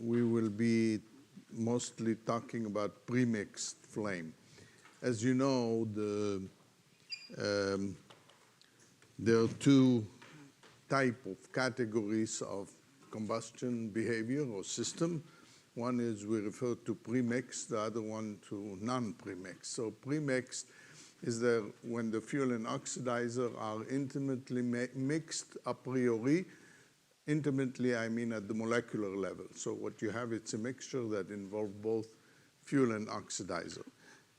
we will be mostly talking about premixed flame. As you know, there are two types of categories of combustion behavior or system. One is we refer to premixed, the other one to non-premixed. So premixed is when the fuel and oxidizer are intimately mixed a priori. Intimately, I mean at the molecular level. So what you have, it's a mixture that involves both fuel and oxidizer.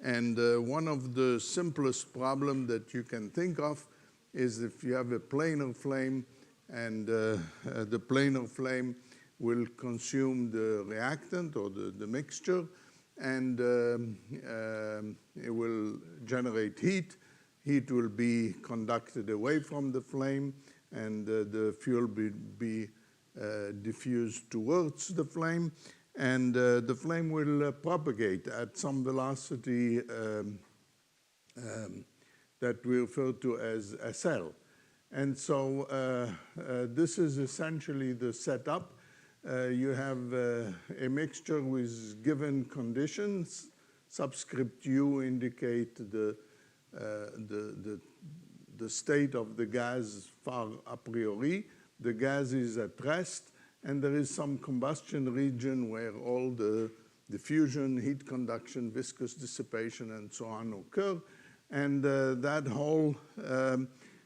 And one of the simplest problems that you can think of is if you have a planar flame, and the planar flame will consume the reactant or the mixture, and it will generate heat. Heat will be conducted away from the flame, and the fuel will be diffused towards the flame, and the flame will propagate at some velocity that we refer to as SL. And so this is essentially the setup. You have a mixture with given conditions. Subscript U indicate the state of the gas far a priori. The gas is at rest, and there is some combustion region where all the diffusion, heat conduction, viscous dissipation, and so on occur. And that whole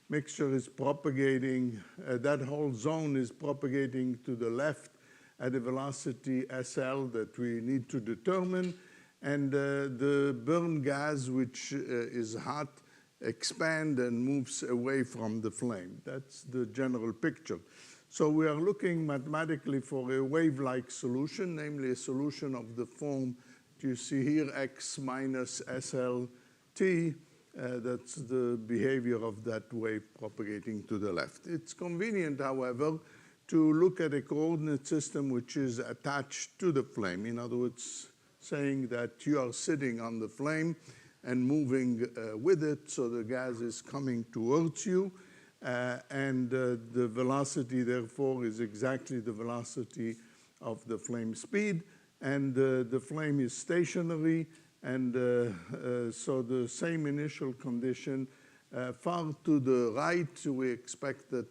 mixture is propagating, that whole zone is propagating to the left at a velocity SL that we need to determine. And the burn gas, which is hot, expands and moves away from the flame. That's the general picture. So we are looking mathematically for a wave-like solution, namely a solution of the form you see here, X minus SLT. That's the behavior of that wave propagating to the left. It's convenient, however, to look at a coordinate system which is attached to the flame. In other words, saying that you are sitting on the flame and moving with it, so the gas is coming towards you, and the velocity, therefore, is exactly the velocity of the flame speed, and the flame is stationary, and so the same initial condition. Far to the right, we expect that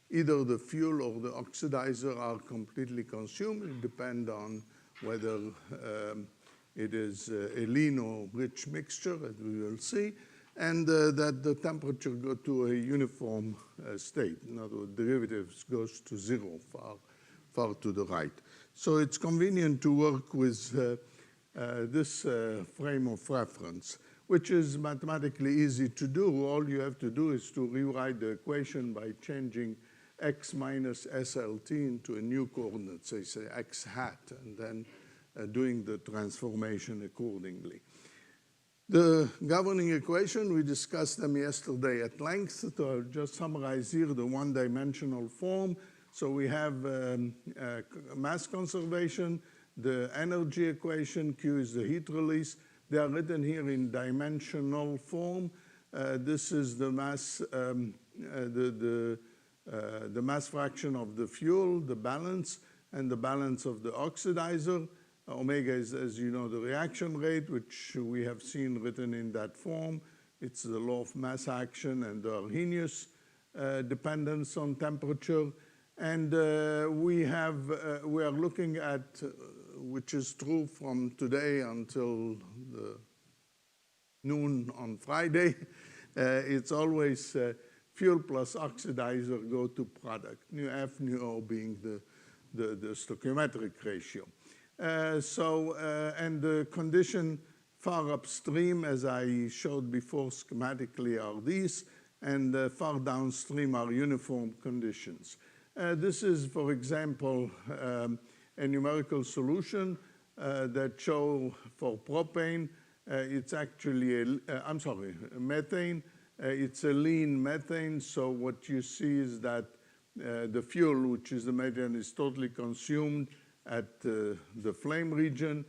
either the fuel or the oxidizer are completely consumed. It depends on whether it is a lean or rich mixture, as we will see, and that the temperature goes to a uniform state. In other words, derivatives goes to zero far to the right. So it's convenient to work with this frame of reference, which is mathematically easy to do. All you have to do is to rewrite the equation by changing X minus SLT into a new coordinate, say X hat, and then doing the transformation accordingly. The governing equation, we discussed them yesterday at length. So I'll just summarize here the one-dimensional form. So we have mass conservation, the energy equation, Q is the heat release. They are written here in dimensional form. This is the mass, the mass fraction of the fuel, the balance, and the balance of the oxidizer. Omega is, as you know, the reaction rate, which we have seen written in that form. It's the law of mass action and the Arrhenius dependence on temperature. And we are looking at, which is true from today until the noon on Friday, it's always fuel plus oxidizer go to product, nu F, nu O being the stoichiometric ratio. And the condition far upstream, as I showed before schematically, are these, and far downstream are uniform conditions. This is, for example, a numerical solution that show for propane, it's actually, methane, it's a lean methane, so what you see is that the fuel, which is the methane, is totally consumed at the flame region,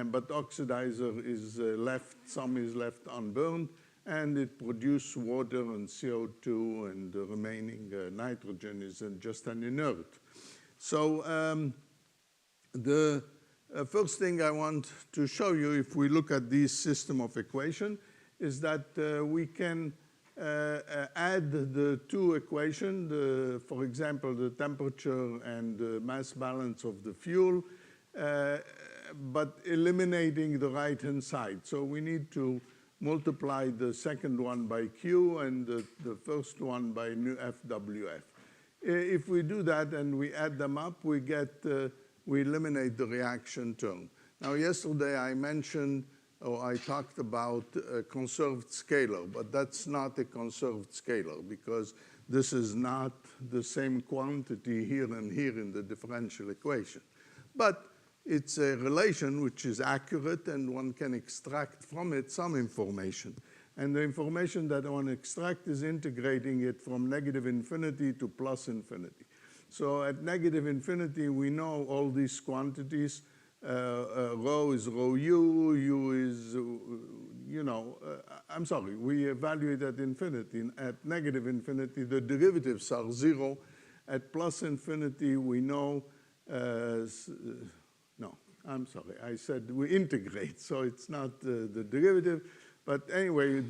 but oxidizer is left, some is left unburned, and it produces water and CO2, and the remaining nitrogen is just an inert. So The first thing I want to show you, if we look at this system of equation, is that we can add the two equations, for example, the temperature and the mass balance of the fuel, but eliminating the right-hand side. So we need to multiply the second one by Q and the first one by nu FWF. If we do that and we add them up, we eliminate the reaction term. Now, yesterday I mentioned, or I talked about a conserved scalar, but that's not a conserved scalar because this is not the same quantity here and here in the differential equation. But it's a relation which is accurate and one can extract from it some information. And the information that I want to extract is integrating it from negative infinity to plus infinity. So at negative infinity, we know all these quantities. Rho is rho u, u is, I'm sorry, we evaluate at infinity. At negative infinity, the derivatives are 0. At plus infinity, we know, no, I'm sorry, I said we integrate, so it's not the derivative. But anyway,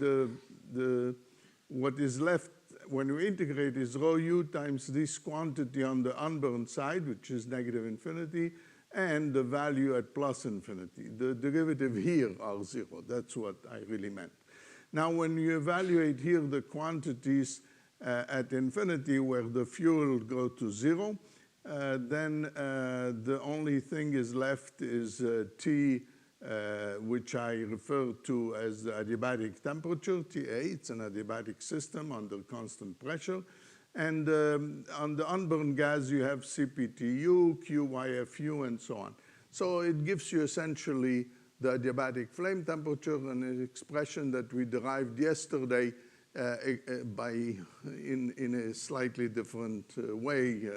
what is left when we integrate is rho u times this quantity on the unburned side, which is negative infinity, and the value at plus infinity. The derivative here are 0. That's what I really meant. Now, when you evaluate here the quantities at infinity where the fuel go to 0, then the only thing is left is T, which I refer to as the adiabatic temperature, TA. It's an adiabatic system under constant pressure. And on the unburned gas, you have CPTU, QYFU, and so on. So it gives you essentially the adiabatic flame temperature, an expression that we derived yesterday in a slightly different way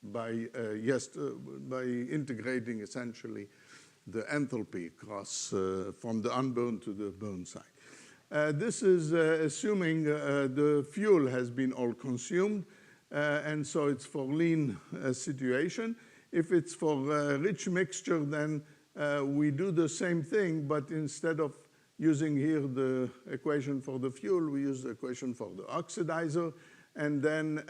by integrating essentially the enthalpy across from the unburned to the burned side. This is assuming the fuel has been all consumed, and so it's for lean situation. If it's for rich mixture, then we do the same thing, but instead of using here the equation for the fuel, we use the equation for the oxidizer, and then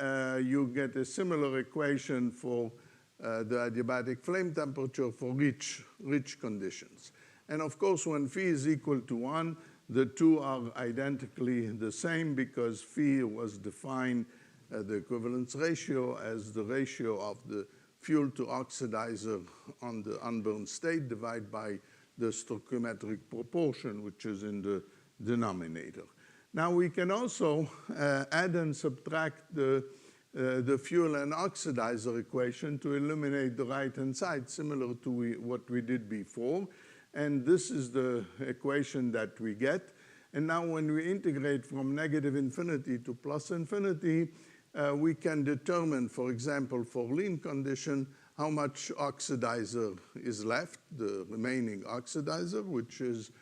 you get a similar equation for the adiabatic flame temperature for rich conditions. And of course, when phi is equal to 1, the two are identically the same because phi was defined, the equivalence ratio, as the ratio of the fuel to oxidizer on the unburned state divided by the stoichiometric proportion, which is in the denominator. Now, we can also add and subtract the fuel and oxidizer equation to eliminate the right-hand side, similar to what we did before. And this is the equation that we get. And now when we integrate from negative infinity to plus infinity, we can determine, for example, for lean condition, how much oxidizer is left, the remaining oxidizer, which is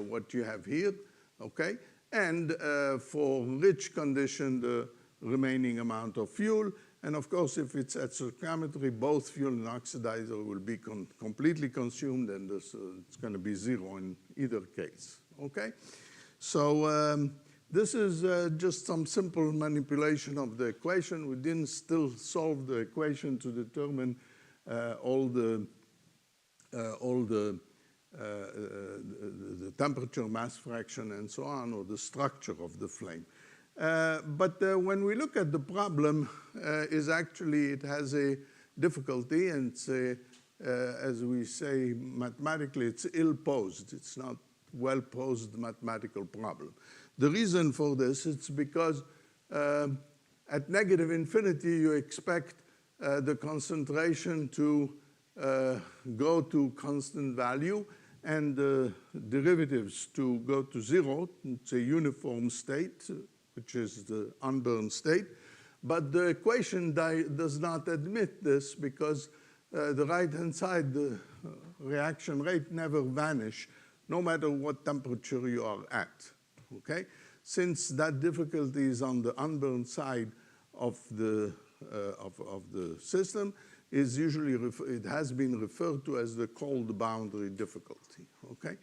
what you have here, okay? And for rich condition, the remaining amount of fuel. And of course, if it's at stoichiometry, both fuel and oxidizer will be completely consumed, and it's going to be 0 in either case, okay? So this is just some simple manipulation of the equation. We didn't still solve the equation to determine all the temperature, mass fraction, and so on, or the structure of the flame. But when we look at the problem, it has a difficulty, and it's as we say mathematically, it's ill-posed. It's not well-posed mathematical problem. The reason for this, it's because at negative infinity, you expect the concentration to go to constant value and the derivatives to go to 0. It's a uniform state, which is the unburned state. But the equation does not admit this because the right-hand side, the reaction rate never vanish, no matter what temperature you are at, okay? Since that difficulty is on the unburned side of the system, is usually, it has been referred to as the cold boundary difficulty, okay?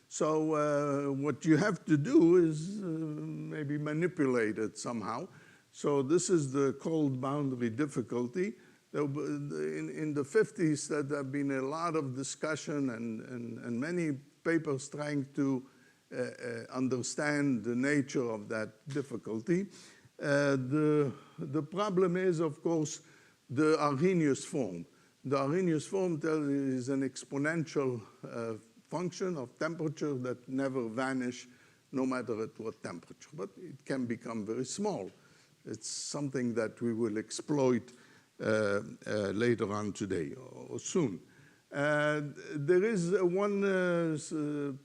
So what you have to do is maybe manipulate it somehow. So this is the cold boundary difficulty. In the 50s, there have been a lot of discussion and many papers trying to understand the nature of that difficulty. The problem is, of course, the Arrhenius form. The Arrhenius form is an exponential function of temperature that never vanish no matter at what temperature, but it can become very small. It's something that we will exploit later on today or soon. There is one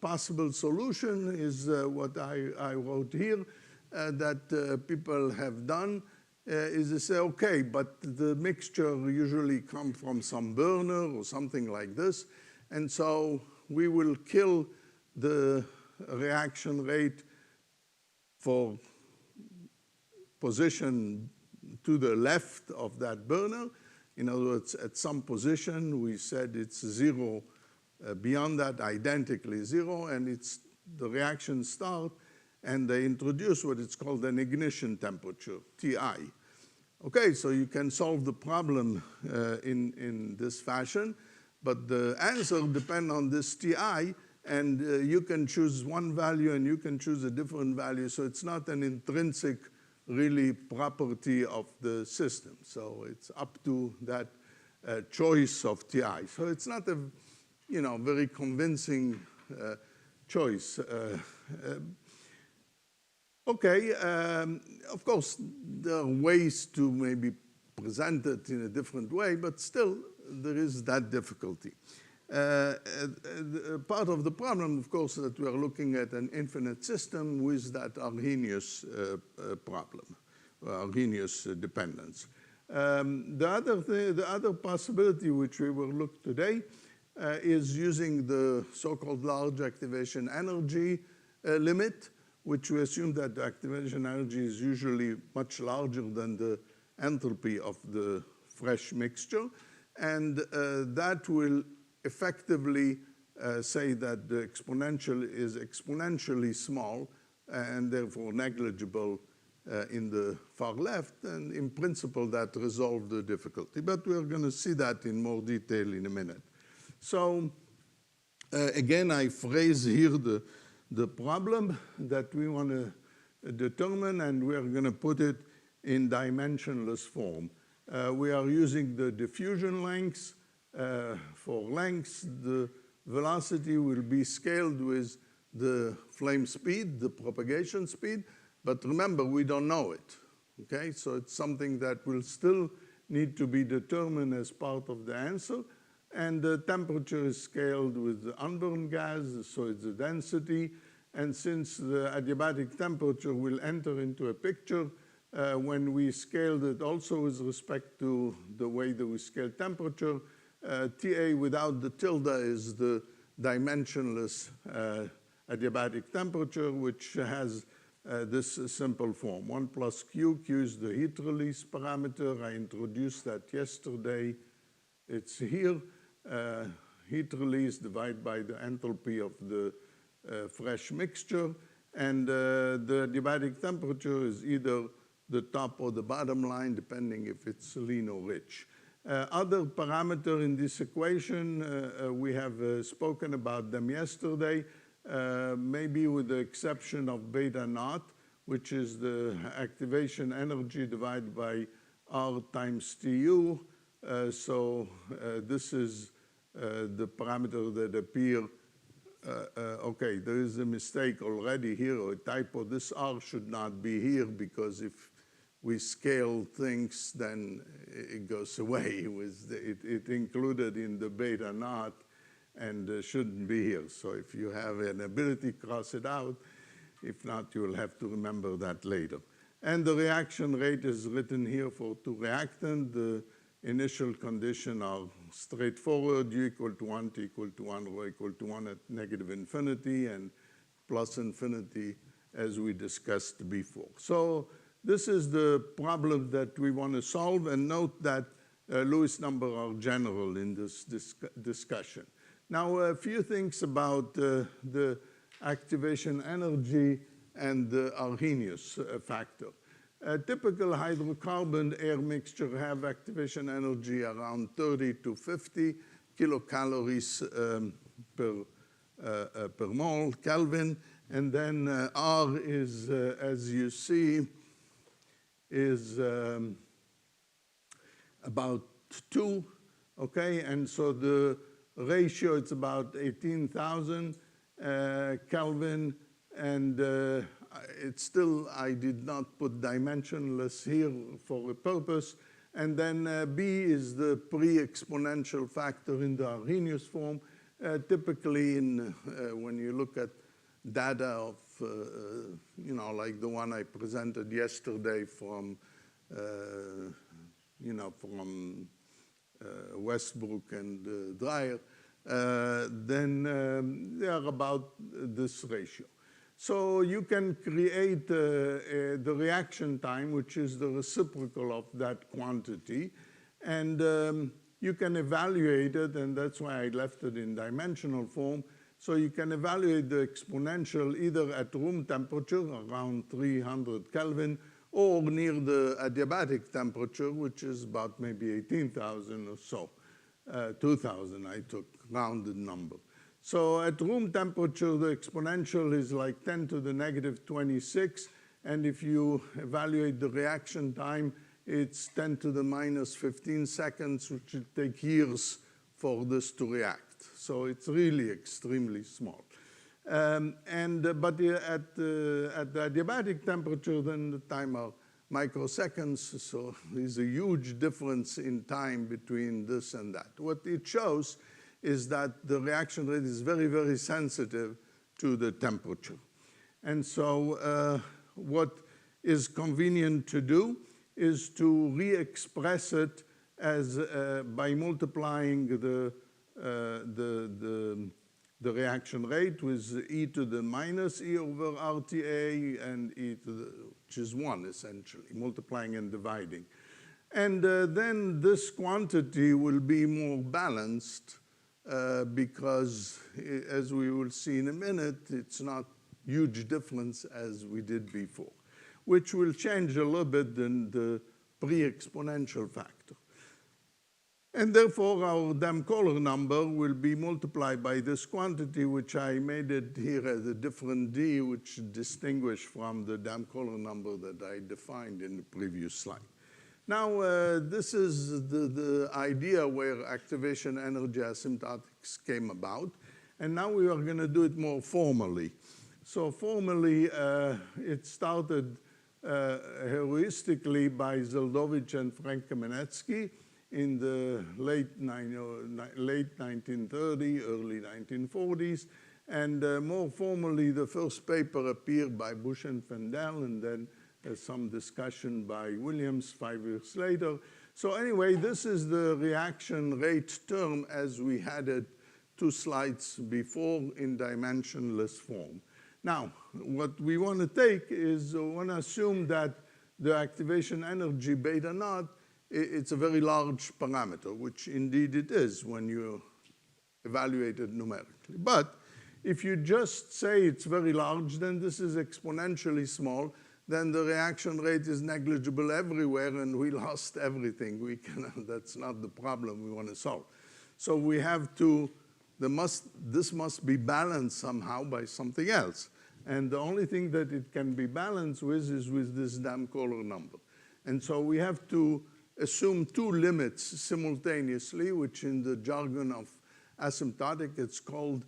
possible solution is what I wrote here that people have done is to say, okay, but the mixture usually comes from some burner or something like this, and so we will kill the reaction rate for position to the left of that burner. In other words, at some position, we said it's zero. Beyond that, identically zero, and the reaction starts, and they introduce what is called an ignition temperature, Ti. Okay, so you can solve the problem in this fashion, but the answer depends on this Ti, and you can choose one value and you can choose a different value, so it's not an intrinsic really property of the system. So it's up to that choice of Ti. So it's not a very convincing choice. Okay, of course, there are ways to maybe present it in a different way, but still there is that difficulty. Part of the problem, of course, that we are looking at an infinite system with that Arrhenius problem, Arrhenius dependence. The other possibility which we will look today is using the so-called large activation energy limit, which we assume that the activation energy is usually much larger than the enthalpy of the fresh mixture, and that will effectively say that the exponential is exponentially small and therefore negligible in the far left, and in principle that resolves the difficulty. But we're going to see that in more detail in a minute. So again, I phrase here the problem that we want to determine, and we're going to put it in dimensionless form. We are using the diffusion lengths. For lengths, the velocity will be scaled with the flame speed, the propagation speed, but remember, we don't know it, okay? So it's something that will still need to be determined as part of the answer, and the temperature is scaled with the unburned gas, so it's the density, and since the adiabatic temperature will enter into a picture, when we scaled it also with respect to the way that we scale temperature, Ta without the tilde is the dimensionless adiabatic temperature, which has this simple form, 1 plus Q. Q is the heat release parameter. I introduced that yesterday. It's here, heat release divided by the enthalpy of the fresh mixture. And the adiabatic temperature is either the top or the bottom line, depending if it's lean or rich. Other parameter in this equation, we have spoken about them yesterday, maybe with the exception of beta naught, which is the activation energy divided by R times Tu. So this is the parameter that appear. Okay, there is a mistake already here, or a typo. This R should not be here, because if we scale things, then it goes away. It included in the beta naught and shouldn't be here. So if you have an ability, cross it out. If not, you will have to remember that later. And the reaction rate is written here for two reactants. The initial conditions are straightforward, U equal to 1, T equal to 1, Rho equal to 1 at negative infinity, and plus infinity as we discussed before. So this is the problem that we want to solve, and note that Lewis numbers are general in this discussion. Now, a few things about the activation energy and the Arrhenius factor. A typical hydrocarbon air mixture have activation energy around 30 to 50 kilocalories per mole Kelvin, and then R is, as you see, is about 2, okay? And so the ratio, it's about 18,000 Kelvin, and it's still, I did not put dimensionless here for a purpose. And then B is the pre-exponential factor in the Arrhenius form. Typically, when you look at data of, like the one I presented yesterday from, from Westbrook and Dreyer, then they are about this ratio. So you can create the reaction time, which is the reciprocal of that quantity, and you can evaluate it, and that's why I left it in dimensional form. So you can evaluate the exponential either at room temperature, around 300 Kelvin, or near the adiabatic temperature, which is about maybe 18,000 or so. 2,000, I took rounded number. So at room temperature, the exponential is like 10 to the negative 26, and if you evaluate the reaction time, it's 10 to the minus 15 seconds, which will take years for this to react. So it's really extremely small. But at the adiabatic temperature, then the time are microseconds, so there's a huge difference in time between this and that. What it shows is that the reaction rate is very, very sensitive to the temperature. And so what is convenient to do is to re-express it as by multiplying the reaction rate with e to the minus e over RTA and e to the, which is 1 essentially, multiplying and dividing. And then this quantity will be more balanced because, as we will see in a minute, it's not huge difference as we did before, which will change a little bit in the pre-exponential factor. And therefore, our Dam-Kohler number will be multiplied by this quantity, which I made it here as a different D, which distinguished from the Dam-Kohler number that I defined in the previous slide. Now, this is the idea where activation energy asymptotics came about. And now we are going to do it more formally. So formally, it started heuristically by Zeldovich and Frank Kamenetsky in the late 1930s, early 1940s. And more formally, the first paper appeared by Bush and Fendel, and then some discussion by Williams 5 years later. So anyway, this is the reaction rate term as we had it 2 slides before in dimensionless form. Now, what we want to take is we want to assume that the activation energy beta naught, it's a very large parameter, which indeed it is when you evaluate it numerically. But if you just say it's very large, then this is exponentially small, then the reaction rate is negligible everywhere and we lost everything. We cannot, that's not the problem we want to solve. So we have to, this must be balanced somehow by something else. And the only thing that it can be balanced with is with this Dam-Kohler number. And so we have to assume 2 limits simultaneously, which in the jargon of asymptotic, it's called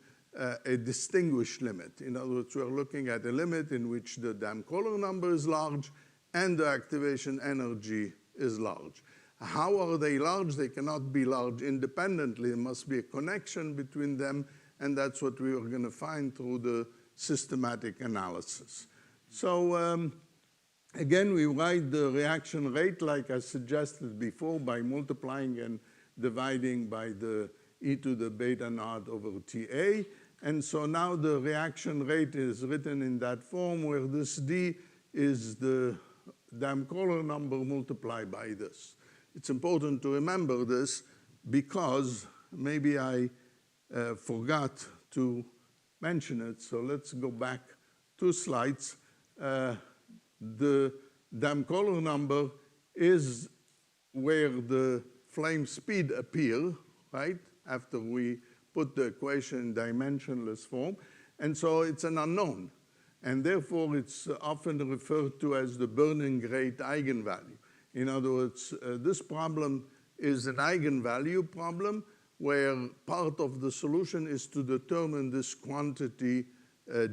a distinguished limit. In other words, we're looking at a limit in which the Dam-Kohler number is large and the activation energy is large. How are they large? They cannot be large independently. There must be a connection between them, and that's what we are going to find through the systematic analysis. So again, we write the reaction rate like I suggested before by multiplying and dividing by the e to the beta naught over TA. And so now the reaction rate is written in that form where this D is the Dam-Kohler number multiplied by this. It's important to remember this because maybe I forgot to mention it. So let's go back 2 slides. The Dam-Kohler number is where the flame speed appears, right, after we put the equation in dimensionless form. And so it's an unknown. And therefore, it's often referred to as the burning rate eigenvalue. In other words, this problem is an eigenvalue problem where part of the solution is to determine this quantity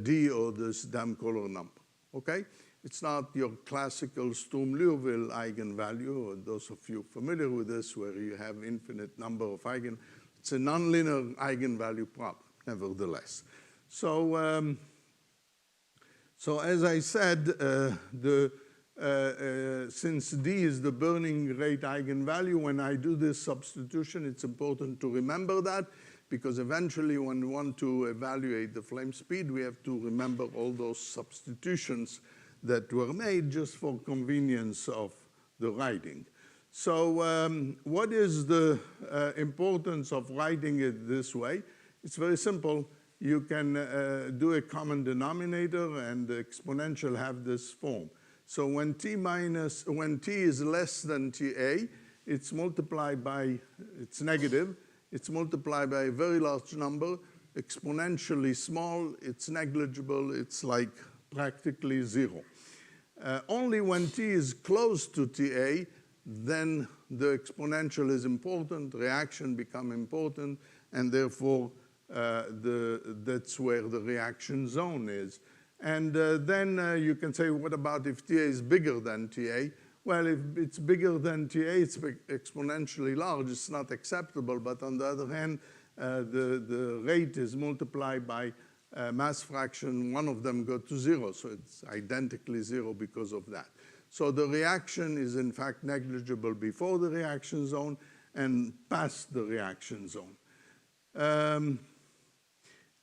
D, or this Dam-Kohler number, okay? It's not your classical Sturm-Liouville eigenvalue, or those of you familiar with this, where you have infinite number of eigen. It's a nonlinear eigenvalue problem, nevertheless. So, so as I said, since D is the burning rate eigenvalue, when I do this substitution, it's important to remember that, because eventually when we want to evaluate the flame speed, we have to remember all those substitutions that were made just for convenience of the writing. So what is the importance of writing it this way? It's very simple. You can do a common denominator, and the exponential have this form. So when t is less than Ta, it's multiplied by, it's negative, it's multiplied by a very large number, exponentially small, it's negligible, it's like practically 0. Only when t is close to Ta, then the exponential is important, reaction become important, and therefore that's where the reaction zone is. And then you can say, what about if Ta is bigger than Ta? Well, if it's bigger than Ta, it's exponentially large, it's not acceptable. But on the other hand, the rate is multiplied by mass fraction. One of them go to 0, so it's identically 0 because of that. So the reaction is in fact negligible before the reaction zone and past the reaction zone.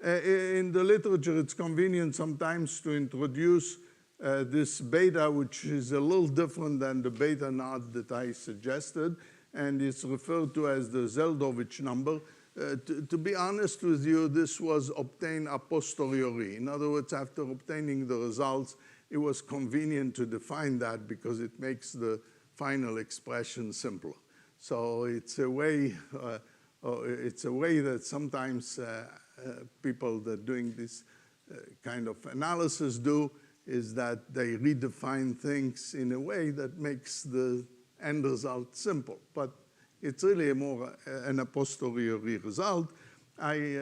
In the literature, it's convenient sometimes to introduce this beta, which is a little different than the beta naught that I suggested, and it's referred to as the Zeldovich number. To be honest with you, this was obtained a posteriori. In other words, after obtaining the results, it was convenient to define that because it makes the final expression simpler. So it's a way that sometimes people that are doing this kind of analysis do, is that they redefine things in a way that makes the end result simple. But it's really more an a posteriori result. I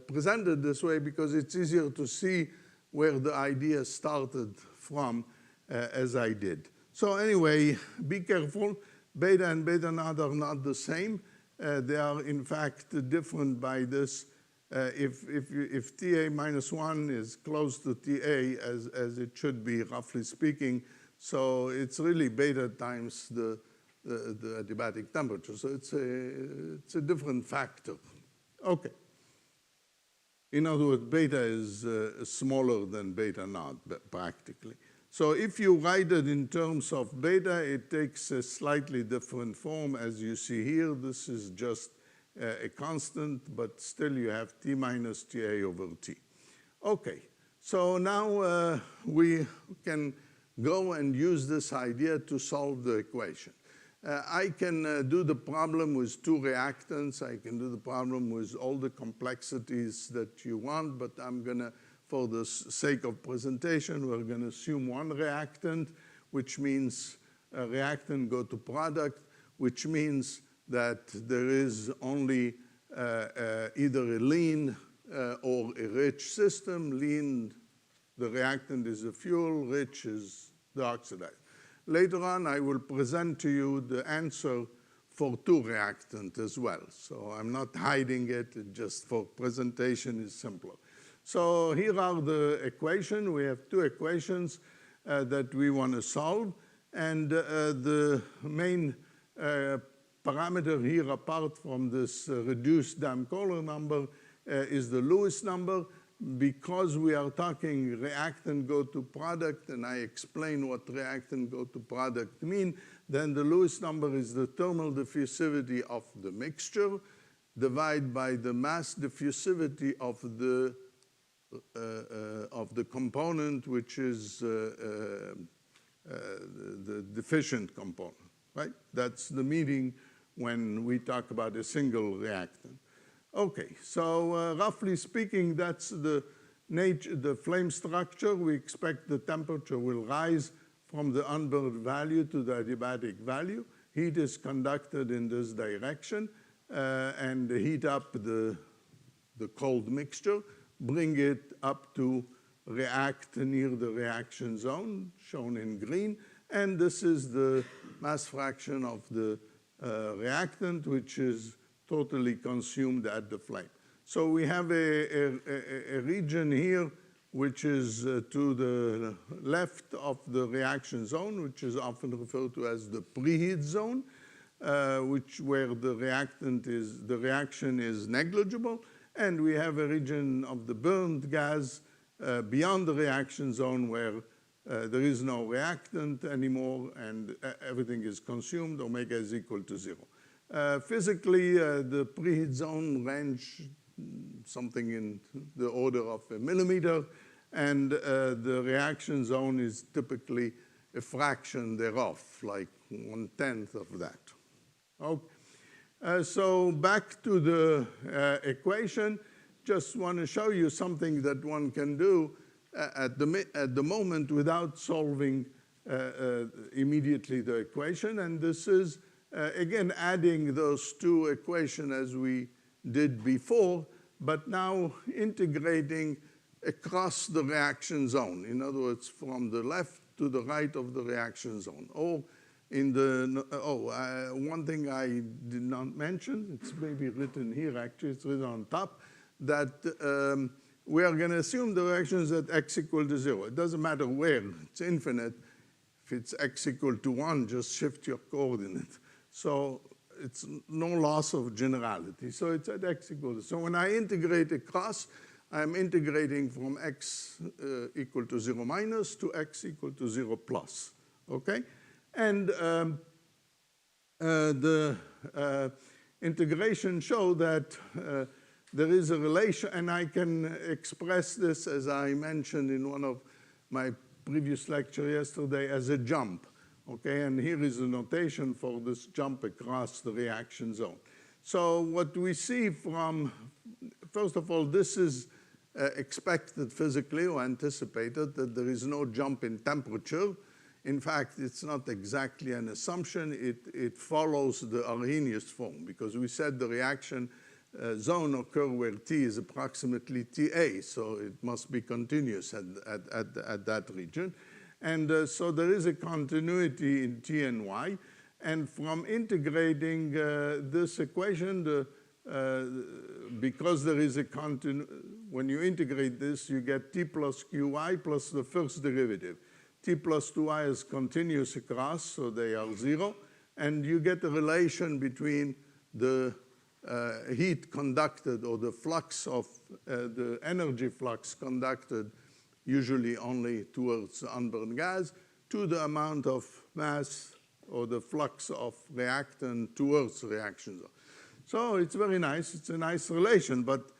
presented this way because it's easier to see where the idea started from, as I did. So anyway, be careful. Beta and beta naught are not the same. They are, in fact, different by this. If Ta minus 1 is close to Ta, as it should be, roughly speaking, so it's really beta times the adiabatic temperature. So it's a different factor. Okay. In other words, beta is smaller than beta naught, practically. So if you write it in terms of beta, it takes a slightly different form. As you see here, this is just a constant, but still you have T minus Ta over T. Okay, so now we can go and use this idea to solve the equation. I can do the problem with 2 reactants. I can do the problem with all the complexities that you want, but I'm gonna, for the sake of presentation, we're gonna assume 1 reactant, which means a reactant go to product, which means that there is only either a lean or a rich system. Lean, the reactant is the fuel, rich is the oxidized. Later on, I will present to you the answer for 2 reactants as well. So I'm not hiding it, just for presentation is simpler. So here are the equations. We have 2 equations that we want to solve. And the main parameter here, apart from this reduced Dam-Kohler number, is the Lewis number. because we are talking reactant go to product, and I explain what reactant go to product mean, then the Lewis number is the thermal diffusivity of the mixture divided by the mass diffusivity of the component, which is the deficient component, right? That's the meaning when we talk about a single reactant. Okay, so roughly speaking, that's the flame structure. We expect the temperature will rise from the unburned value to the adiabatic value. Heat is conducted in this direction and heat up the cold mixture, bring it up to react near the reaction zone, shown in green. And this is the mass fraction of the reactant, which is totally consumed at the flame. So we have a region here which is to the left of the reaction zone, which is often referred to as the preheat zone, where the reaction is negligible. And we have a region of the burned gas beyond the reaction zone where there is no reactant anymore and everything is consumed. Omega is equal to 0. Physically, the preheat zone range something in the order of a millimeter, and the reaction zone is typically a fraction thereof, like 1/10 of that. Okay. So back to the equation, just want to show you something that one can do at the moment without solving immediately the equation, and this is again adding those two equations as we did before, but now integrating across the reaction zone. In other words, from the left to the right of the reaction zone. Or in the, one thing I did not mention, it's maybe written here actually, it's written on top, that we are going to assume the reaction is at x equal to 0. It doesn't matter where, it's infinite. If it's x equal to 1, just shift your coordinate. So it's no loss of generality. So it's at x equal to. So when I integrate across, I'm integrating from x equal to 0 minus to x equal to 0 plus, okay? And the integration show that there is a relation, and I can express this, as I mentioned in one of my previous lecture yesterday, as a jump, okay? And here is a notation for this jump across the reaction zone. So what we see from, first of all, this is expected physically or anticipated that there is no jump in temperature. In fact, it's not exactly an assumption. It follows the Arrhenius form, because we said the reaction zone occur where T is approximately TA, so it must be continuous at that region. And so there is a continuity in T and Y. And from integrating this equation, because there is a when you integrate this, you get T plus QY plus the first derivative. T plus 2y is continuous across, so they are 0. And you get a relation between the heat conducted, or the flux of the energy flux conducted, usually only towards unburned gas, to the amount of mass or the flux of reactant towards reaction zone. So it's very nice. It's a nice relation, but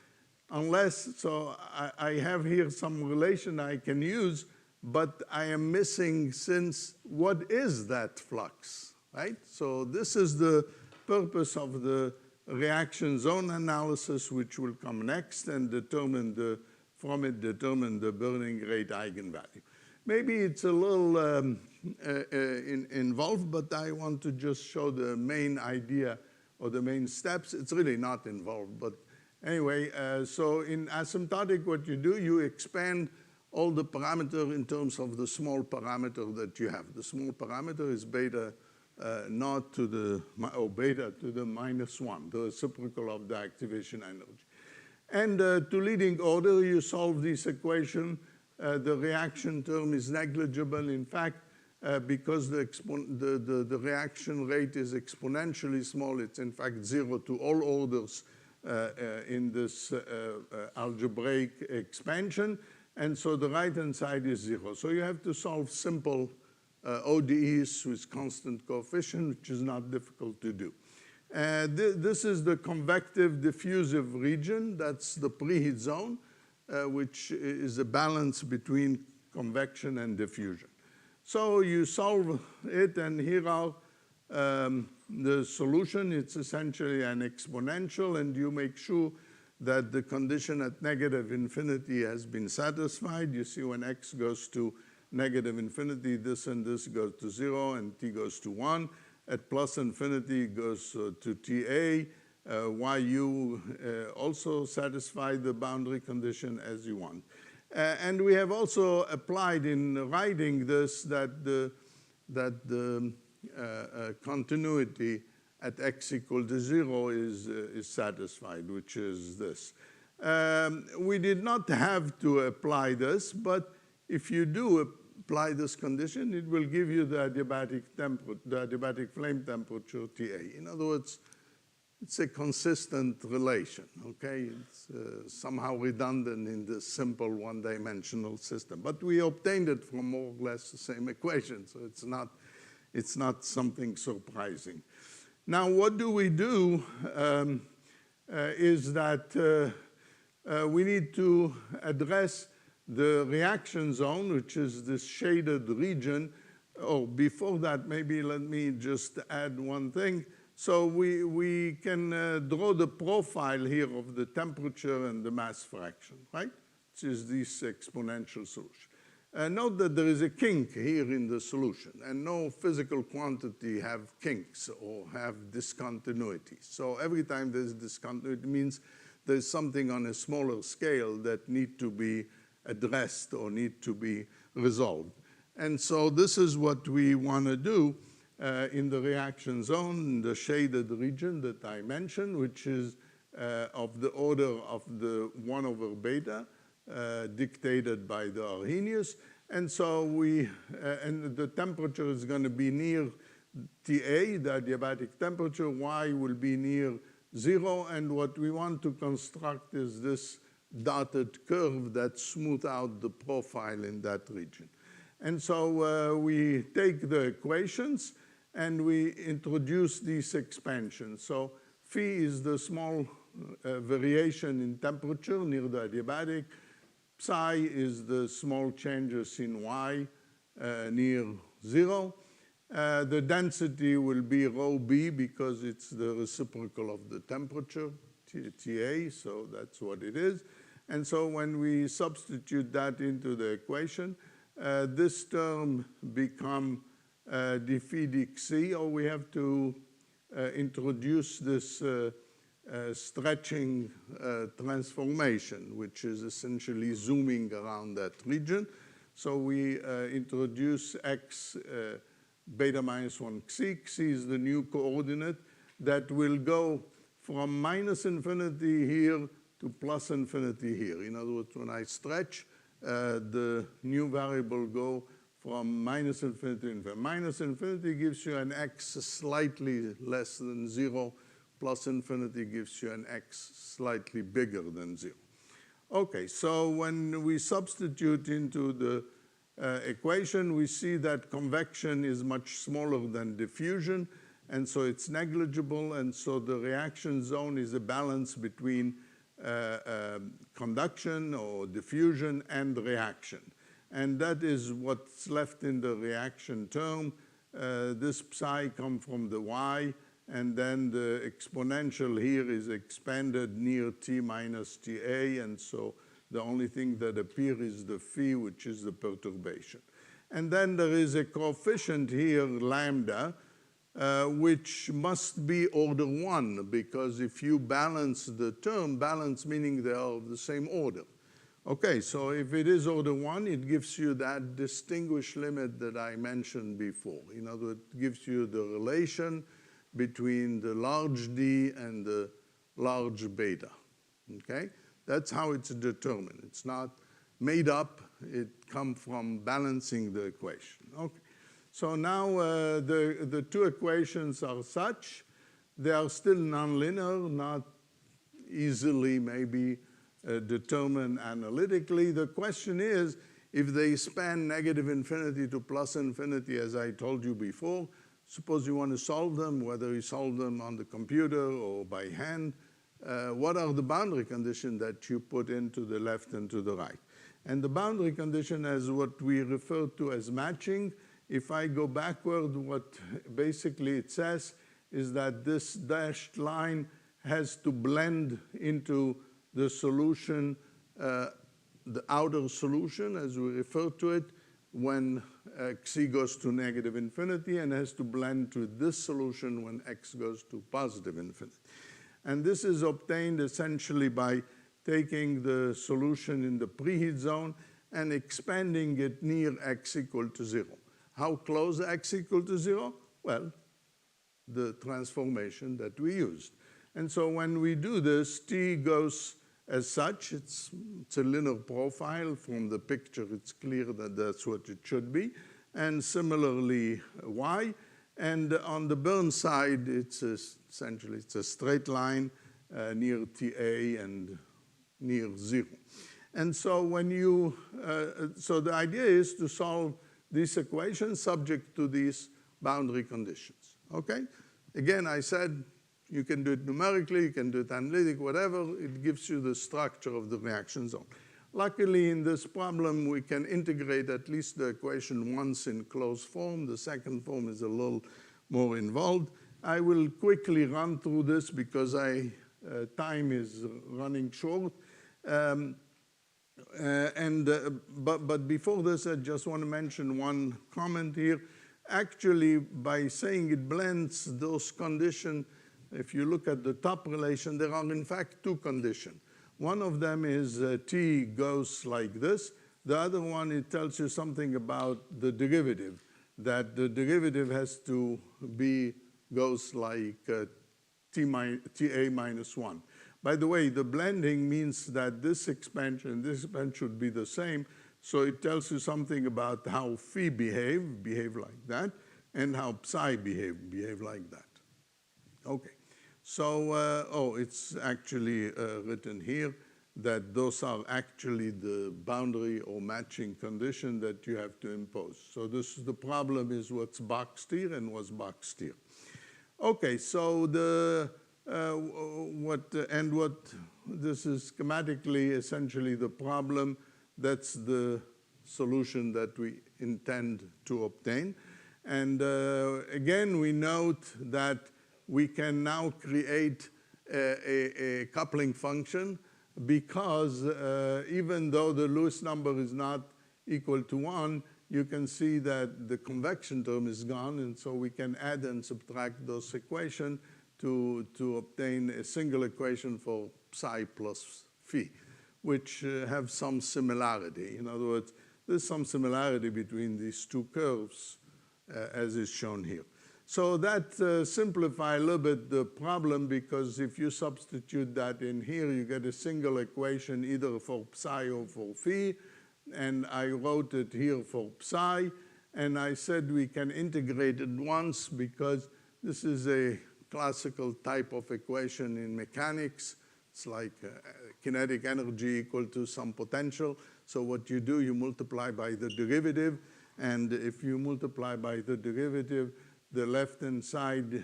unless, so I have here some relation I can use, but I am missing, since what is that flux, right? So this is the purpose of the reaction zone analysis, which will come next, and determine from it determine the burning rate eigenvalue. Maybe it's a little involved, but I want to just show the main idea or the main steps. It's really not involved, but anyway, so in asymptotic, what you do, you expand all the parameter in terms of the small parameter that you have. The small parameter is beta naught to the, or beta to the -1, the reciprocal of the activation energy. And to leading order, you solve this equation. The reaction term is negligible. In fact, because the reaction rate is exponentially small, it's in fact 0 to all orders in this algebraic expansion, and so the right-hand side is 0. So you have to solve simple ODEs with constant coefficient, which is not difficult to do. This is the convective diffusive region. That's the preheat zone, which is a balance between convection and diffusion. So you solve it, and here are the solution. It's essentially an exponential, and you make sure that the condition at negative infinity has been satisfied. You see when x goes to negative infinity, this and this goes to 0, and t goes to 1. At plus infinity, it goes to ta. Yu also satisfy the boundary condition as you want. And we have also applied in writing this that the continuity at x equal to 0 is satisfied, which is this. We did not have to apply this, but if you do apply this condition, it will give you the adiabatic flame temperature Ta. In other words, it's a consistent relation, okay? It's somehow redundant in this simple one-dimensional system. But we obtained it from more or less the same equation, so it's not something surprising. Now, what do we do is that we need to address the reaction zone, which is this shaded region. Oh, before that, maybe let me just add one thing. So we can draw the profile here of the temperature and the mass fraction, right? Which is this exponential solution. Note that there is a kink here in the solution, and no physical quantity have kinks or have discontinuities. So every time there's discontinuity, it means there's something on a smaller scale that need to be addressed or need to be resolved. And so this is what we want to do in the reaction zone, in the shaded region that I mentioned, which is of the order of the 1 over beta, dictated by the Arrhenius. And so and the temperature is going to be near Ta, the adiabatic temperature. Y will be near 0. And what we want to construct is this dotted curve that smooth out the profile in that region. And so we take the equations and we introduce these expansions. So phi is the small variation in temperature near the adiabatic. Psi is the small changes in Y near 0. The density will be rho b because it's the reciprocal of the temperature, Ta, so that's what it is. And so when we substitute that into the equation, this term become d phi dxc, or we have to introduce this stretching transformation, which is essentially zooming around that region. So we introduce x beta minus 1 xi. Xi is the new coordinate that will go from minus infinity here to plus infinity here. In other words, when I stretch, the new variable go from minus infinity to infinity. Minus infinity gives you an x slightly less than 0. Plus infinity gives you an x slightly bigger than 0. Okay, so when we substitute into the equation, we see that convection is much smaller than diffusion, and so it's negligible, and so the reaction zone is a balance between conduction or diffusion and reaction. And that is what's left in the reaction term. This psi comes from the y, and then the exponential here is expanded near t minus ta, and so the only thing that appears is the phi, which is the perturbation. And then there is a coefficient here, lambda, which must be order 1, because if you balance the term, balance meaning they are of the same order. Okay, so if it is order 1, it gives you that distinguished limit that I mentioned before. In other words, it gives you the relation between the large d and the large beta, okay? That's how it's determined. It's not made up. It comes from balancing the equation, okay? So now the two equations are such. They are still nonlinear, not easily maybe determine analytically. The question is, if they span negative infinity to plus infinity, as I told you before, suppose you want to solve them, whether you solve them on the computer or by hand, what are the boundary conditions that you put into the left and to the right? And the boundary condition is what we refer to as matching. If I go backward, what basically it says is that this dashed line has to blend into the solution, the outer solution, as we refer to it, when xc goes to negative infinity, and has to blend to this solution when x goes to positive infinity. And this is obtained essentially by taking the solution in the preheat zone and expanding it near x equal to 0. How close x equal to 0? Well, the transformation that we used. And so when we do this, t goes as such. It's a linear profile. From the picture, it's clear that that's what it should be. And similarly, y. And on the Bern side, essentially it's a straight line near TA and near 0. And so when you, so the idea is to solve this equation subject to these boundary conditions, okay? Again, I said you can do it numerically, you can do it analytic, whatever. It gives you the structure of the reaction zone. Luckily, in this problem, we can integrate at least the equation once in closed form. The second form is a little more involved. I will quickly run through this because time is running short. But before this, I just want to mention one comment here. Actually, by saying it blends those conditions, if you look at the top relation, there are in fact two conditions. One of them is t goes like this. The other one, it tells you something about the derivative, that the derivative has to be, goes like ta minus 1. By the way, the blending means that this expansion should be the same. So it tells you something about how phi behave like that, and how psi behave like that. Okay. So, it's actually written here that those are actually the boundary or matching condition that you have to impose. So this is the problem is what's boxed here and what's boxed here. Okay, so this is schematically essentially the problem. That's the solution that we intend to obtain. And again, we note that we can now create a coupling function because even though the Lewis number is not equal to 1, you can see that the convection term is gone, and so we can add and subtract those equations to obtain a single equation for psi plus phi, which have some similarity. In other words, there's some similarity between these two curves, as is shown here. So that simplifies a little bit the problem, because if you substitute that in here, you get a single equation either for psi or for phi. And I wrote it here for psi. And I said we can integrate it once because this is a classical type of equation in mechanics. It's like kinetic energy equal to some potential. So what you do, you multiply by the derivative. And if you multiply by the derivative, the left-hand side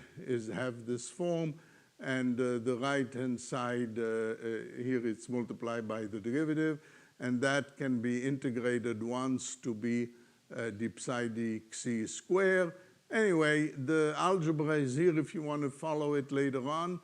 have this form, and the right-hand side, here it's multiplied by the derivative, and that can be integrated once to be d psi dxc squared. Anyway, the algebra is here if you want to follow it later on.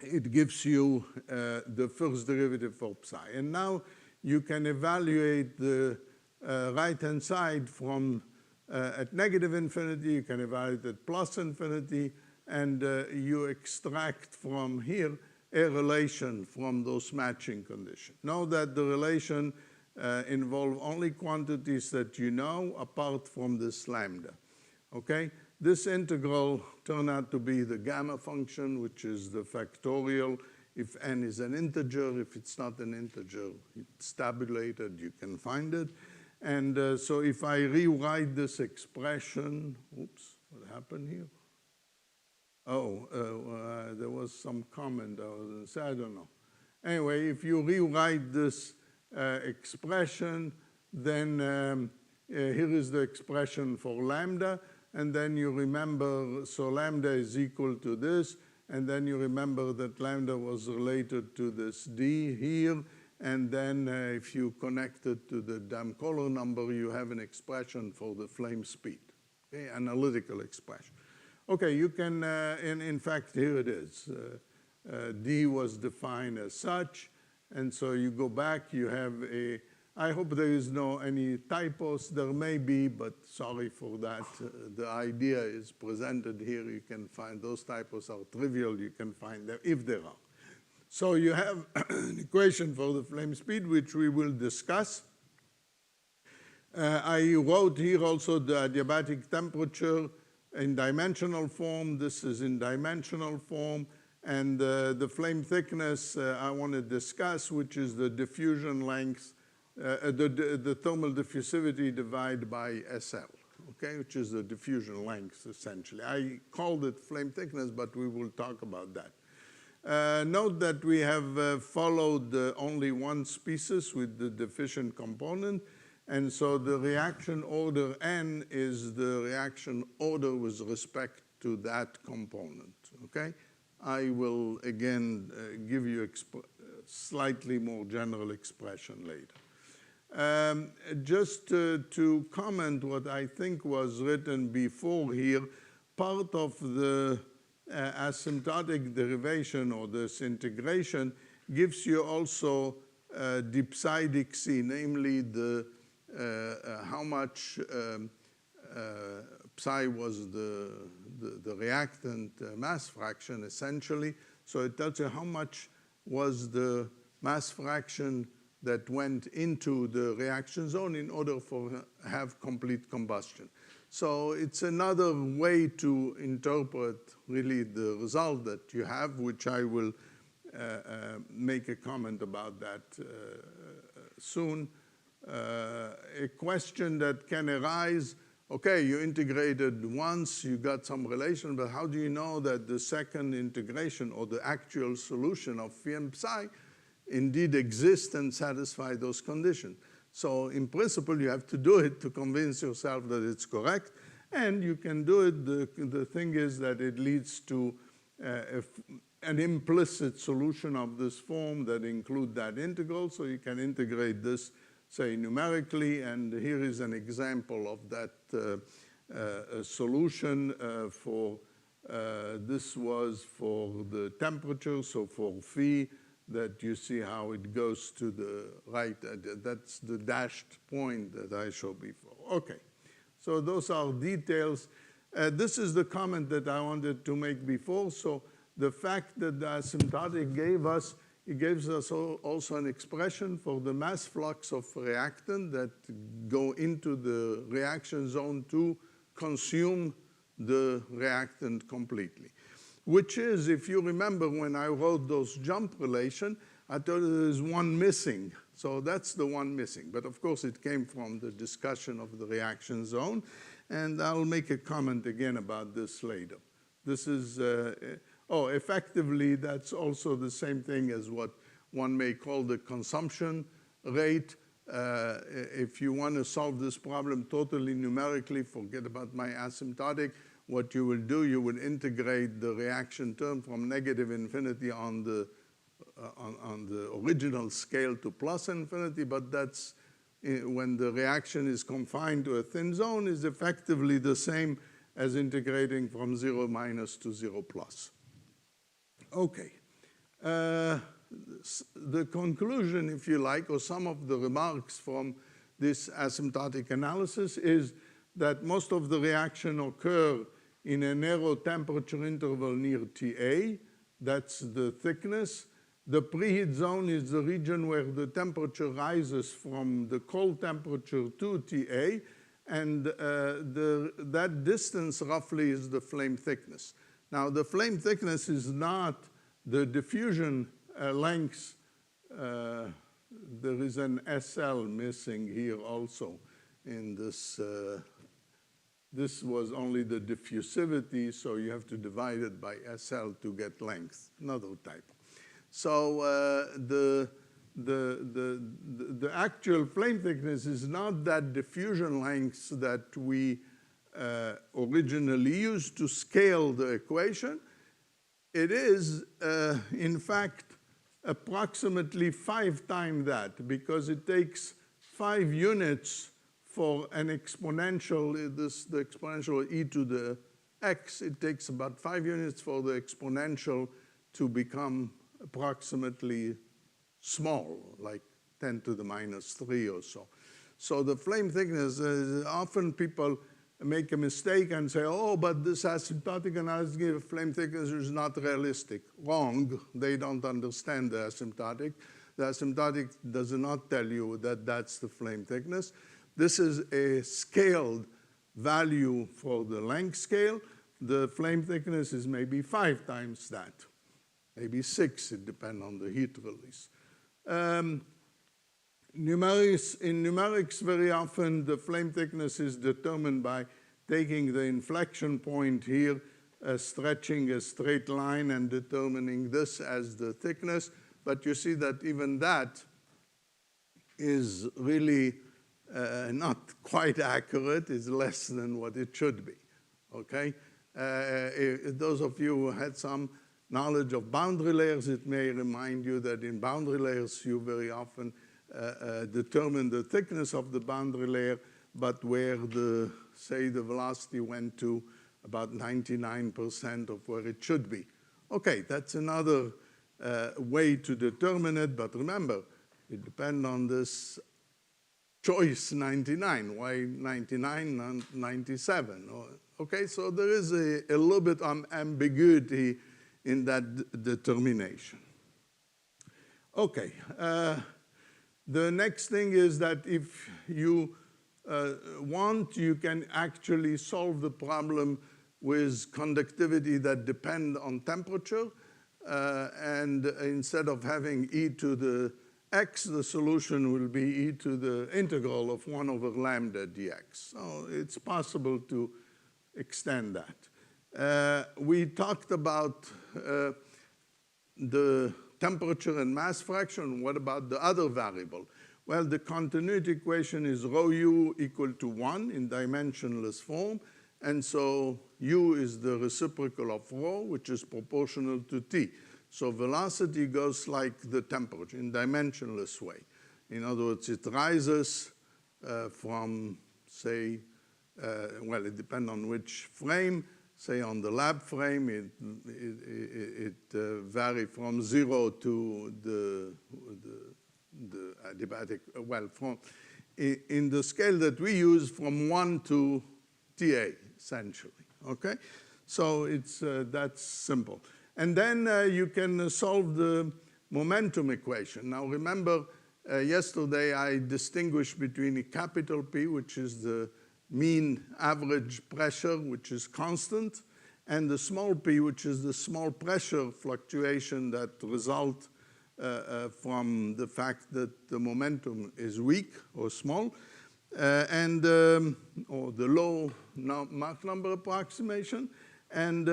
It gives you the first derivative for psi. And now you can evaluate the right-hand side from at negative infinity, you can evaluate at plus infinity, and you extract from here a relation from those matching conditions. Know that the relation involve only quantities that you know apart from this lambda, okay? This integral turned out to be the gamma function, which is the factorial. If n is an integer, if it's not an integer, it's tabulated, you can find it. And so if I rewrite this expression, oops, what happened here? There was some comment I was going to say, I don't know. Anyway, if you rewrite this expression, then here is the expression for lambda, and then you remember, so lambda is equal to this, and then you remember that lambda was related to this d here, and then if you connect it to the Damn-Kohler number, you have an expression for the flame speed, okay, analytical expression. Okay, you can, in fact, here it is. D was defined as such, and so you go back, you have a, I hope there is no any typos. There may be, but sorry for that. The idea is presented here. You can find those typos are trivial. You can find them if there are. So you have an equation for the flame speed, which we will discuss. I wrote here also the adiabatic temperature in dimensional form. This is in dimensional form. And the flame thickness I want to discuss, which is the diffusion length, the thermal diffusivity divided by SL, okay, which is the diffusion length, essentially. I called it flame thickness, but we will talk about that. Note that we have followed only one species with the deficient component, and so the reaction order N is the reaction order with respect to that component, okay? I will, again, give you a slightly more general expression later. Just to comment what I think was written before here, part of the asymptotic derivation or this integration gives you also dipsidic C, namely the how much psi was the reactant mass fraction, essentially. So it tells you how much was the mass fraction that went into the reaction zone in order for have complete combustion. So it's another way to interpret really the result that you have, which I will make a comment about that soon. A question that can arise, okay, you integrated once, you got some relation, but how do you know that the second integration or the actual solution of phi and psi indeed exists and satisfy those conditions? So in principle, you have to do it to convince yourself that it's correct, and you can do it. The thing is that it leads to an implicit solution of this form that include that integral, so you can integrate this, say, numerically, and here is an example of that solution for, this was for the temperature, so for phi, that you see how it goes to the right. That's the dashed point that I showed before. Okay, so those are details. This is the comment that I wanted to make before. So the fact that the asymptotic gave us, it gives us also an expression for the mass flux of reactant that go into the reaction zone to consume the reactant completely. Which is, if you remember when I wrote those jump relation, I thought there's one missing. So that's the one missing. But of course, it came from the discussion of the reaction zone. And I'll make a comment again about this later. This is, effectively, that's also the same thing as what one may call the consumption rate. If you want to solve this problem totally numerically, forget about my asymptotic. What you will do, you will integrate the reaction term from negative infinity on the original scale to plus infinity, but that's when the reaction is confined to a thin zone, is effectively the same as integrating from 0 minus to 0 plus. Okay. The conclusion, if you like, or some of the remarks from this asymptotic analysis is that most of the reaction occur in a narrow temperature interval near TA. That's the thickness. The preheat zone is the region where the temperature rises from the cold temperature to TA, and that distance roughly is the flame thickness. Now, the flame thickness is not the diffusion length. There is an SL missing here also in this This was only the diffusivity, so you have to divide it by SL to get length, another type. So the actual flame thickness is not that diffusion length that we originally used to scale the equation. It is, in fact, approximately 5 times that, because it takes 5 units for an exponential, the exponential e to the x. It takes about 5 units for the exponential to become approximately small, like 10 to the minus 3 or so. So the flame thickness, often people make a mistake and say, oh, but this asymptotic analysis gives flame thickness is not realistic. Wrong. They don't understand the asymptotic. The asymptotic does not tell you that that's the flame thickness. This is a scaled value for the length scale. The flame thickness is maybe 5 times that, maybe 6. It depends on the heat release. In numerics, very often the flame thickness is determined by taking the inflection point here, stretching a straight line and determining this as the thickness. But you see that even that is really not quite accurate. It's less than what it should be, okay? Those of you who had some knowledge of boundary layers, it may remind you that in boundary layers, you very often determine the thickness of the boundary layer, but where the, say, the velocity went to about 99% of where it should be. Okay, that's another way to determine it, but remember, it depends on this choice 99. Why 99, not 97? Okay, so there is a little bit of ambiguity in that determination. Okay, the next thing is that if you want, you can actually solve the problem with conductivity that depend on temperature, and instead of having e to the x, the solution will be e to the integral of 1 over lambda dx. So it's possible to extend that. We talked about the temperature and mass fraction. What about the other variable? Well, the continuity equation is rho u equal to 1 in dimensionless form. And so u is the reciprocal of rho, which is proportional to t. So velocity goes like the temperature in dimensionless way. In other words, it rises from, say, well, it depends on which frame. Say on the lab frame, it varies from 0 to the adiabatic, well, from, in the scale that we use, from 1 to TA, essentially, okay? So it's, that's simple. And then you can solve the momentum equation. Now remember, yesterday I distinguished between a capital P, which is the mean average pressure, which is constant, and the small p, which is the small pressure fluctuation that result from the fact that the momentum is weak or small, or the low Mach number approximation. And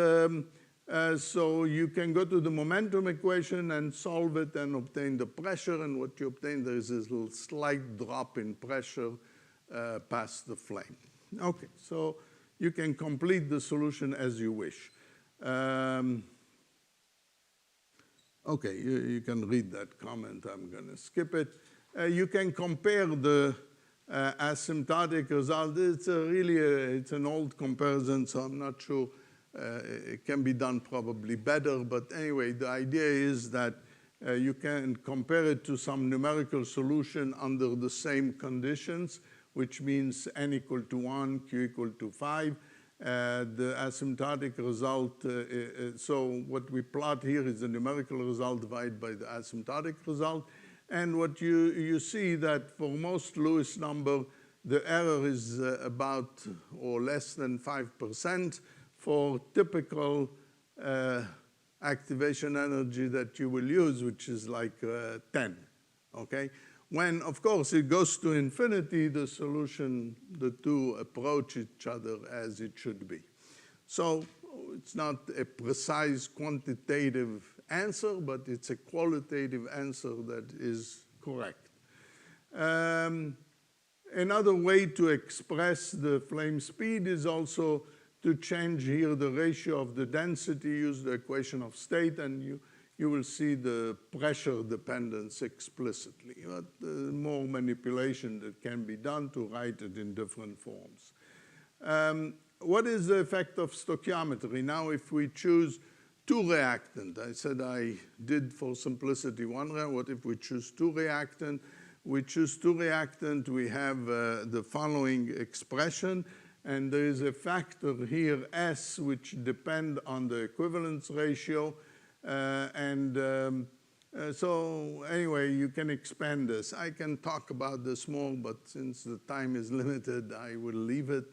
so you can go to the momentum equation and solve it and obtain the pressure, and what you obtain, there is this little slight drop in pressure past the flame. Okay, so you can complete the solution as you wish. Okay, you can read that comment. I'm going to skip it. You can compare the asymptotic result. It's it's an old comparison, so I'm not sure it can be done probably better. But anyway, the idea is that you can compare it to some numerical solution under the same conditions, which means n equal to 1, q equal to 5. The asymptotic result, so what we plot here is the numerical result divided by the asymptotic result. And what you see that for most Lewis number, the error is about or less than 5% for typical activation energy that you will use, which is like 10, okay? When, of course, it goes to infinity, the two approach each other as it should be. So it's not a precise quantitative answer, but it's a qualitative answer that is correct. Another way to express the flame speed is also to change here the ratio of the density, use the equation of state, and you will see the pressure dependence explicitly. But more manipulation that can be done to write it in different forms. What is the effect of stoichiometry? Now, if we choose two reactants, I said I did for simplicity one reactant. What if we choose two reactants? We choose two reactants, we have the following expression, and there is a factor here, S, which depend on the equivalence ratio. So anyway, you can expand this. I can talk about this more, but since the time is limited, I will leave it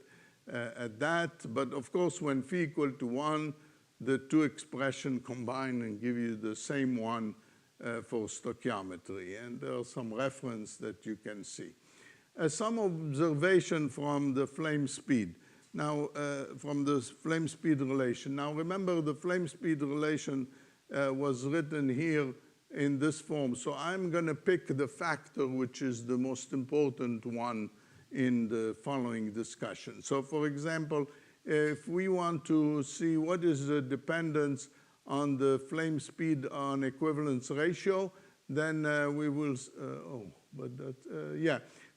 at that. But of course, when phi equal to 1, the two expressions combine and give you the same one for stoichiometry. And there are some reference that you can see. Some observation from the flame speed. Now, from the flame speed relation. Now, remember, the flame speed relation was written here in this form. So I'm going to pick the factor which is the most important one in the following discussion. So, for example, if we want to see what is the dependence on the flame speed on equivalence ratio, then we will,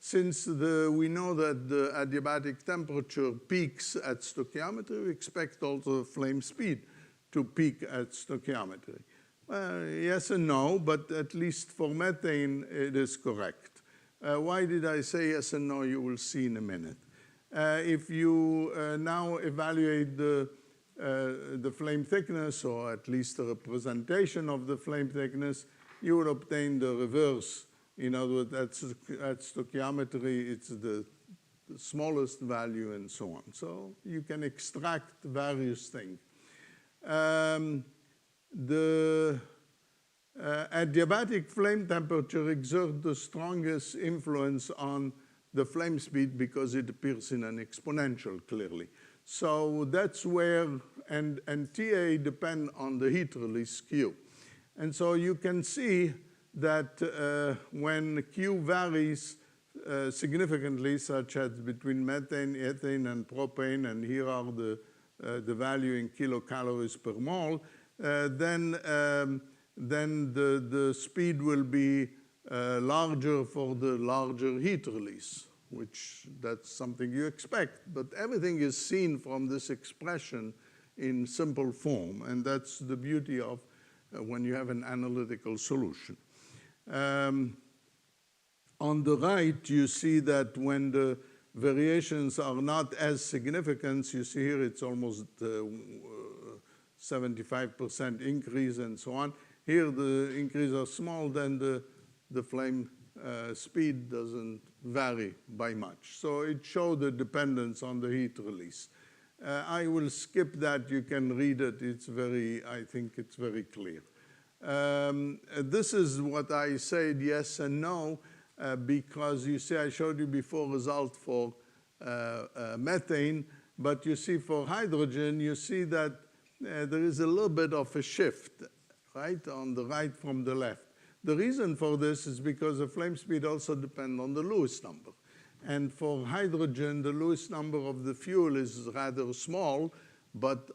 since we know that the adiabatic temperature peaks at stoichiometry, we expect also flame speed to peak at stoichiometry. Yes and no, but at least for methane, it is correct. Why did I say yes and no? You will see in a minute. If you now evaluate the flame thickness, or at least a representation of the flame thickness, you will obtain the reverse. In other words, at stoichiometry, it's the smallest value and so on. So you can extract various things. The adiabatic flame temperature exerts the strongest influence on the flame speed because it appears in an exponential, clearly. So that's where, and TA depend on the heat release Q. And so you can see that when Q varies significantly, such as between methane, ethane, and propane, and here are the value in kilocalories per mole, then the speed will be larger for the larger heat release, which that's something you expect. But everything is seen from this expression in simple form, and that's the beauty of when you have an analytical solution. On the right, you see that when the variations are not as significant, you see here it's almost 75% increase and so on. Here the increase are small, then the flame speed doesn't vary by much. So it shows the dependence on the heat release. I will skip that. You can read it. It's I think it's very clear. This is what I said yes and no, because you see I showed you before result for methane, but you see for hydrogen, you see that there is a little bit of a shift, right, on the right from the left. The reason for this is because the flame speed also depends on the Lewis number. And for hydrogen, the Lewis number of the fuel is rather small, but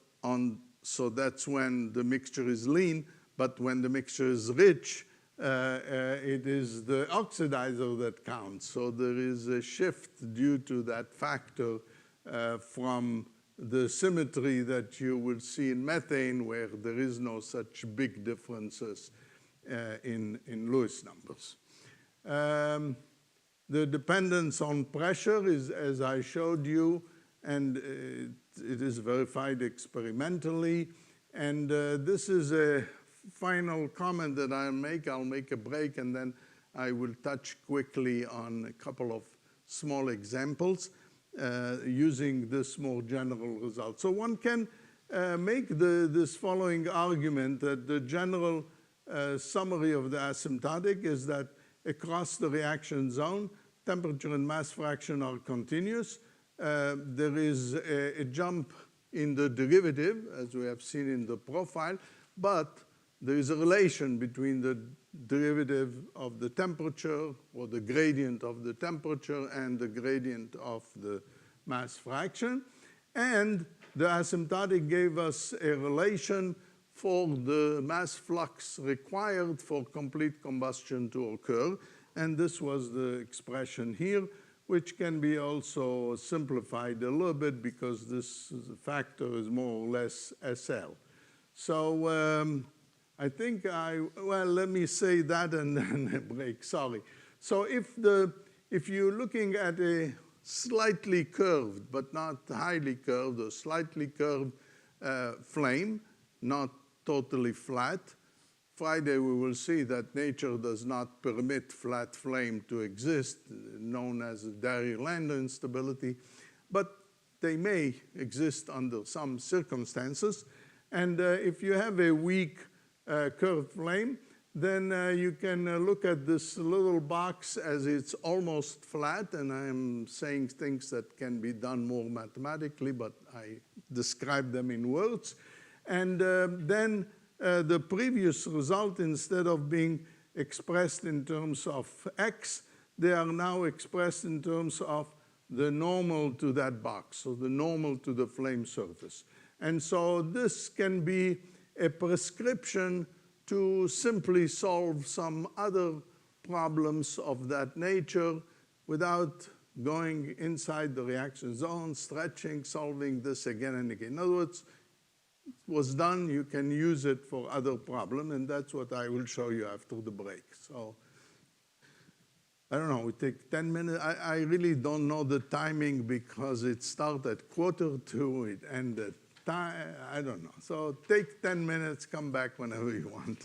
so that's when the mixture is lean. But when the mixture is rich, it is the oxidizer that counts. So there is a shift due to that factor from the symmetry that you will see in methane, where there is no such big differences in Lewis numbers. The dependence on pressure is, as I showed you, and it is verified experimentally. And this is a final comment that I'll make. I'll make a break, and then I will touch quickly on a couple of small examples using this more general result. So one can make this following argument that the general summary of the asymptotic is that across the reaction zone. Temperature and mass fraction are continuous. There is a jump in the derivative, as we have seen in the profile, but there is a relation between the derivative of the temperature, or the gradient of the temperature, and the gradient of the mass fraction. And the asymptotic gave us a relation for the mass flux required for complete combustion to occur. And this was the expression here, which can be also simplified a little bit because this factor is more or less SL. So I think well, let me say that and then a break, sorry. So if you're looking at a slightly curved, but not highly curved, or slightly curved flame, not totally flat. Friday we will see that nature does not permit flat flame to exist, known as Darry-Lander instability, but they may exist under some circumstances. And if you have a weak curved flame, then you can look at this little box as it's almost flat, and I'm saying things that can be done more mathematically, but I describe them in words. And then the previous result, instead of being expressed in terms of x, they are now expressed in terms of the normal to that box, so the normal to the flame surface. And so this can be a prescription to simply solve some other problems of that nature without going inside the reaction zone, stretching, solving this again and again. In other words, it was done, you can use it for other problems, and that's what I will show you after the break. So I don't know, we take 10 minutes. I really don't know the timing because it started at 1:45, it ended. I don't know. So take 10 minutes, come back whenever you want.